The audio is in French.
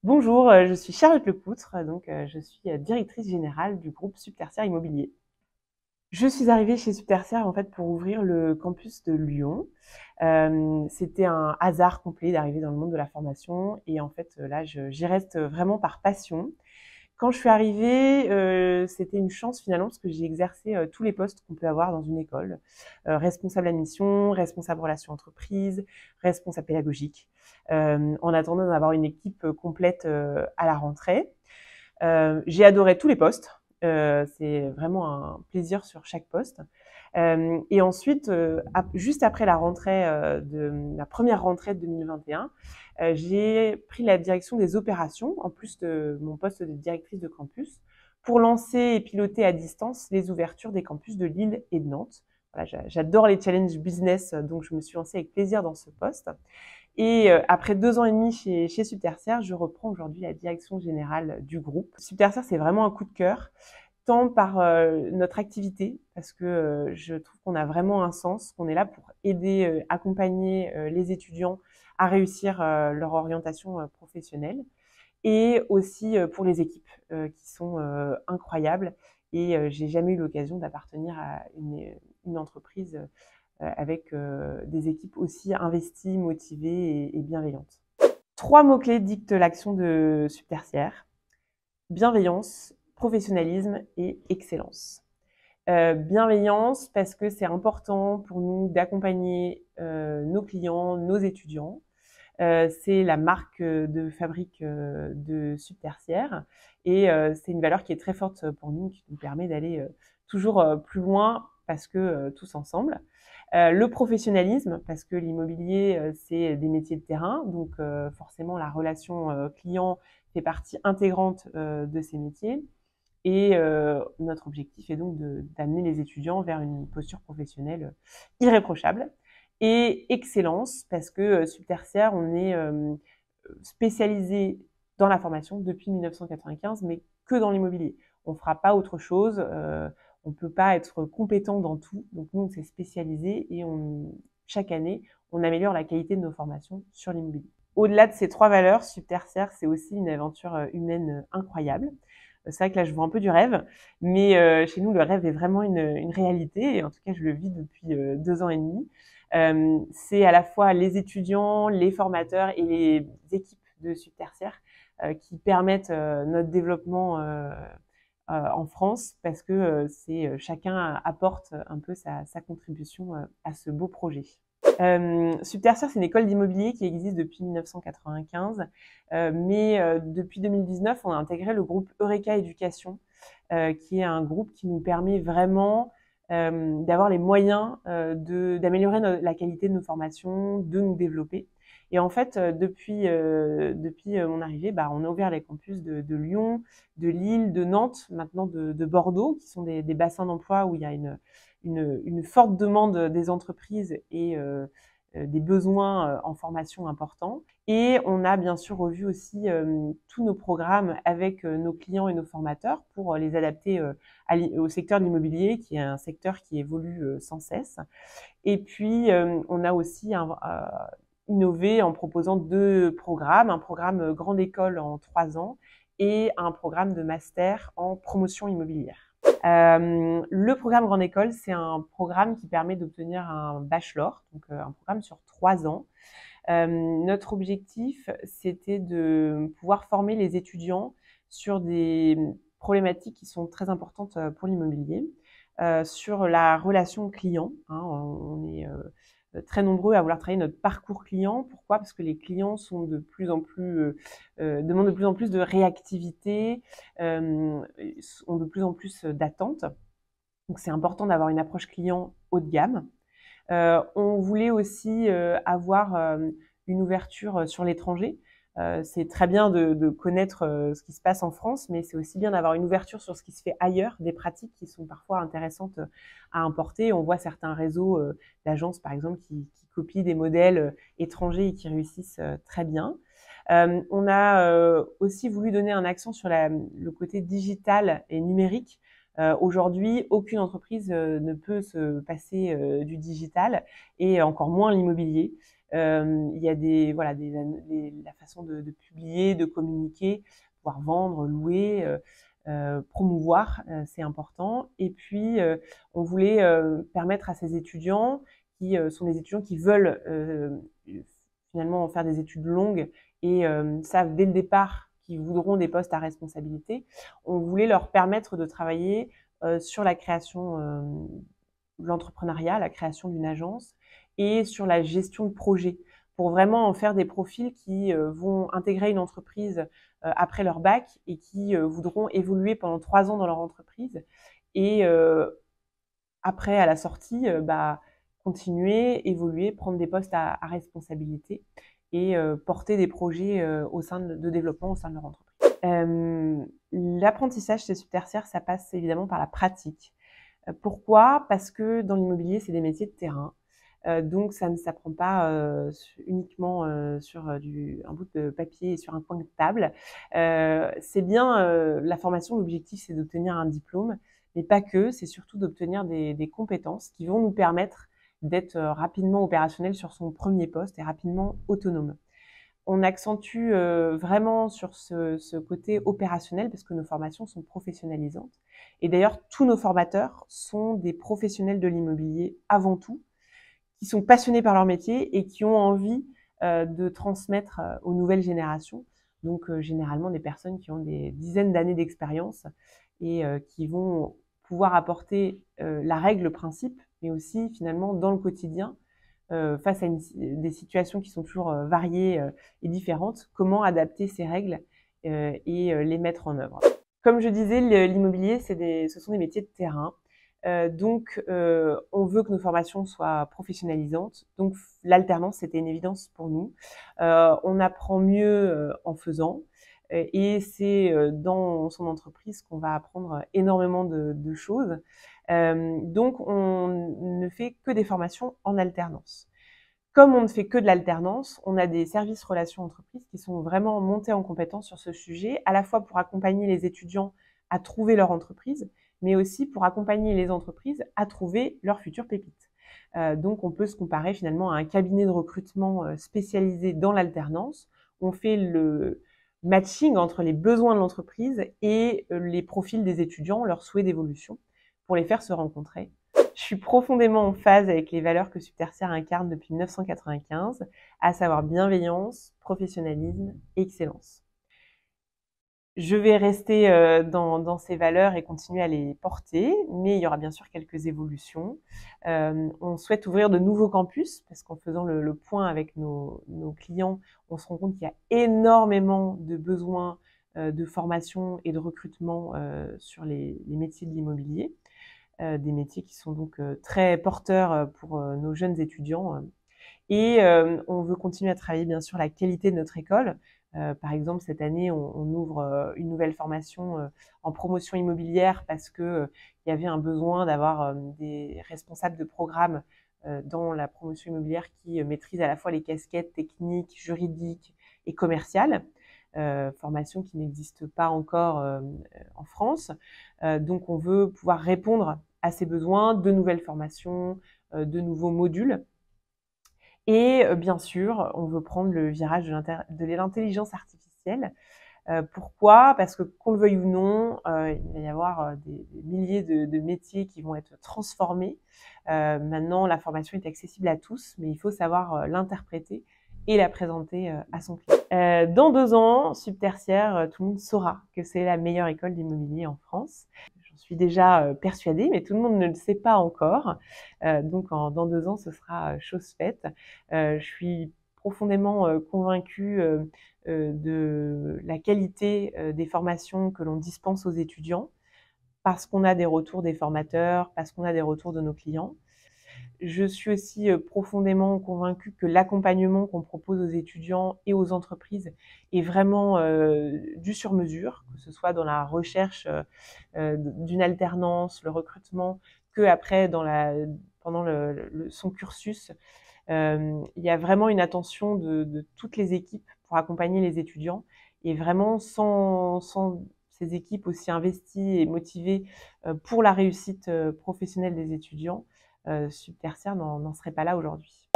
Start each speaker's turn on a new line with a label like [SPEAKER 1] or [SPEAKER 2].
[SPEAKER 1] Bonjour, je suis Charlotte Lepoutre, je suis directrice générale du groupe Subtertiaire Immobilier. Je suis arrivée chez Subtertiaire en fait pour ouvrir le campus de Lyon. C'était un hasard complet d'arriver dans le monde de la formation et en fait là j'y reste vraiment par passion. Quand je suis arrivée, c'était une chance finalement parce que j'ai exercé tous les postes qu'on peut avoir dans une école. Responsable admission, responsable relations entreprises, responsable pédagogique. En attendant d'avoir une équipe complète à la rentrée. J'ai adoré tous les postes. C'est vraiment un plaisir sur chaque poste. Et ensuite, juste après la rentrée de la première rentrée de 2021, j'ai pris la direction des opérations, en plus de mon poste de directrice de campus, pour lancer et piloter à distance les ouvertures des campus de Lille et de Nantes. Voilà, j'adore les challenges business, donc je me suis lancée avec plaisir dans ce poste. Et après 2 ans et demi chez Subtertiaire, je reprends aujourd'hui la direction générale du groupe. Subtertiaire, c'est vraiment un coup de cœur, tant par notre activité, parce que je trouve qu'on a vraiment un sens, qu'on est là pour aider, accompagner les étudiants à réussir leur orientation professionnelle, et aussi pour les équipes qui sont incroyables. Et j'ai jamais eu l'occasion d'appartenir à une entreprise avec des équipes aussi investies, motivées et bienveillantes. 3 mots-clés dictent l'action de Subtertiaire: bienveillance, professionnalisme et excellence. Bienveillance parce que c'est important pour nous d'accompagner nos clients, nos étudiants. C'est la marque de fabrique de Subtertiaire et c'est une valeur qui est très forte pour nous, qui nous permet d'aller toujours plus loin parce que tous ensemble. Le professionnalisme, parce que l'immobilier, c'est des métiers de terrain, donc forcément la relation client fait partie intégrante de ces métiers. Et notre objectif est donc d'amener les étudiants vers une posture professionnelle irréprochable. Et excellence, parce que Subtertiaire, on est spécialisé dans la formation depuis 1995, mais que dans l'immobilier. On ne fera pas autre chose, on ne peut pas être compétent dans tout. Donc nous, on s'est spécialisé et chaque année, on améliore la qualité de nos formations sur l'immobilier. Au-delà de ces 3 valeurs, Subtertiaire, c'est aussi une aventure humaine incroyable. C'est vrai que là, je vois un peu du rêve, mais chez nous, le rêve est vraiment une réalité, et en tout cas, je le vis depuis 2 ans et demi. C'est à la fois les étudiants, les formateurs et les équipes de Subtertiaire qui permettent notre développement en France, parce que chacun apporte un peu sa contribution à ce beau projet. Subtertiaire, c'est une école d'immobilier qui existe depuis 1995, mais depuis 2019, on a intégré le groupe Eureka Éducation, qui est un groupe qui nous permet vraiment d'avoir les moyens d'améliorer la qualité de nos formations, de nous développer. Et en fait, depuis mon arrivée, on a ouvert les campus de Lyon, de Lille, de Nantes, maintenant de Bordeaux, qui sont des bassins d'emploi où il y a une forte demande des entreprises et des besoins en formation importants. Et on a bien sûr revu aussi tous nos programmes avec nos clients et nos formateurs pour les adapter au secteur de l'immobilier, qui est un secteur qui évolue sans cesse. Et puis, on a aussi innové en proposant 2 programmes, un programme grande école en 3 ans et un programme de master en promotion immobilière. Le programme Grande École, c'est un programme qui permet d'obtenir un bachelor, donc un programme sur 3 ans. Notre objectif, c'était de pouvoir former les étudiants sur des problématiques qui sont très importantes pour l'immobilier, sur la relation client. On est très nombreux à vouloir travailler notre parcours client. Pourquoi? Parce que les clients sont de plus en plus demandent de plus en plus de réactivité, ont de plus en plus d'attentes. Donc c'est important d'avoir une approche client haut de gamme. On voulait aussi avoir une ouverture sur l'étranger. C'est très bien de connaître ce qui se passe en France, mais c'est aussi bien d'avoir une ouverture sur ce qui se fait ailleurs, des pratiques qui sont parfois intéressantes à importer. On voit certains réseaux d'agences, par exemple, qui copient des modèles étrangers et qui réussissent très bien. On a aussi voulu donner un accent sur le côté digital et numérique. Aujourd'hui, aucune entreprise ne peut se passer du digital, et encore moins l'immobilier. Il y a la façon de publier, de communiquer, pouvoir vendre, louer, promouvoir, c'est important. Et puis, on voulait permettre à ces étudiants qui sont des étudiants qui veulent finalement faire des études longues et savent dès le départ qu'ils voudront des postes à responsabilité, on voulait leur permettre de travailler sur la création de l'entrepreneuriat, la création d'une agence et sur la gestion de projet pour vraiment en faire des profils qui vont intégrer une entreprise après leur bac et qui voudront évoluer pendant 3 ans dans leur entreprise et après, à la sortie, continuer, évoluer, prendre des postes à responsabilité et porter des projets de développement au sein de leur entreprise. L'apprentissage chez Subtertiaire, ça passe évidemment par la pratique. Pourquoi? Parce que dans l'immobilier, c'est des métiers de terrain. Donc ça ne s'apprend pas uniquement sur un bout de papier et sur un coin de table. C'est bien la formation, l'objectif c'est d'obtenir un diplôme, mais pas que, c'est surtout d'obtenir des compétences qui vont nous permettre d'être rapidement opérationnel sur son premier poste et rapidement autonome. On accentue vraiment sur ce côté opérationnel parce que nos formations sont professionnalisantes. Et d'ailleurs, tous nos formateurs sont des professionnels de l'immobilier avant tout, qui sont passionnés par leur métier et qui ont envie de transmettre aux nouvelles générations. Donc généralement des personnes qui ont des dizaines d'années d'expérience et qui vont pouvoir apporter la règle, le principe, mais aussi finalement dans le quotidien, face à des situations qui sont toujours variées et différentes, comment adapter ces règles et les mettre en œuvre. Comme je disais, l'immobilier, ce sont des métiers de terrain. Donc, on veut que nos formations soient professionnalisantes. Donc, l'alternance, c'était une évidence pour nous. On apprend mieux en faisant. Et c'est dans son entreprise qu'on va apprendre énormément de choses. Donc, on ne fait que des formations en alternance. Comme on ne fait que de l'alternance, on a des services relations entreprises qui sont vraiment montés en compétence sur ce sujet, à la fois pour accompagner les étudiants à trouver leur entreprise, mais aussi pour accompagner les entreprises à trouver leurs futures pépites. Donc, on peut se comparer finalement à un cabinet de recrutement spécialisé dans l'alternance. On fait le matching entre les besoins de l'entreprise et les profils des étudiants, leurs souhaits d'évolution, pour les faire se rencontrer. Je suis profondément en phase avec les valeurs que Subtertiaire incarne depuis 1995, à savoir bienveillance, professionnalisme, excellence. Je vais rester dans ces valeurs et continuer à les porter, mais il y aura bien sûr quelques évolutions. On souhaite ouvrir de nouveaux campus, parce qu'en faisant le point avec nos clients, on se rend compte qu'il y a énormément de besoins de formation et de recrutement sur les métiers de l'immobilier. Des métiers qui sont donc très porteurs pour nos jeunes étudiants. Et on veut continuer à travailler bien sûr la qualité de notre école. Par exemple, cette année, on ouvre une nouvelle formation en promotion immobilière parce que il y avait un besoin d'avoir des responsables de programme dans la promotion immobilière qui maîtrisent à la fois les casquettes techniques, juridiques et commerciales. Formation qui n'existe pas encore en France. Donc, on veut pouvoir répondre à ces besoins, de nouvelles formations, de nouveaux modules. Et bien sûr, on veut prendre le virage de l'intelligence artificielle. Pourquoi? Parce que qu'on le veuille ou non, il va y avoir des milliers de métiers qui vont être transformés. Maintenant, la formation est accessible à tous, mais il faut savoir l'interpréter et la présenter à son client. Dans 2 ans, Subtertiaire, tout le monde saura que c'est la meilleure école d'immobilier en France. J'en suis déjà persuadée, mais tout le monde ne le sait pas encore. Donc, dans 2 ans, ce sera chose faite. Je suis profondément convaincue de la qualité des formations que l'on dispense aux étudiants, parce qu'on a des retours des formateurs, parce qu'on a des retours de nos clients. Je suis aussi profondément convaincue que l'accompagnement qu'on propose aux étudiants et aux entreprises est vraiment du sur-mesure, que ce soit dans la recherche d'une alternance, le recrutement, que après pendant son cursus. Il y a vraiment une attention de toutes les équipes pour accompagner les étudiants. Et vraiment, sans ces équipes aussi investies et motivées pour la réussite professionnelle des étudiants, Subtertiaire n'en serait pas là aujourd'hui.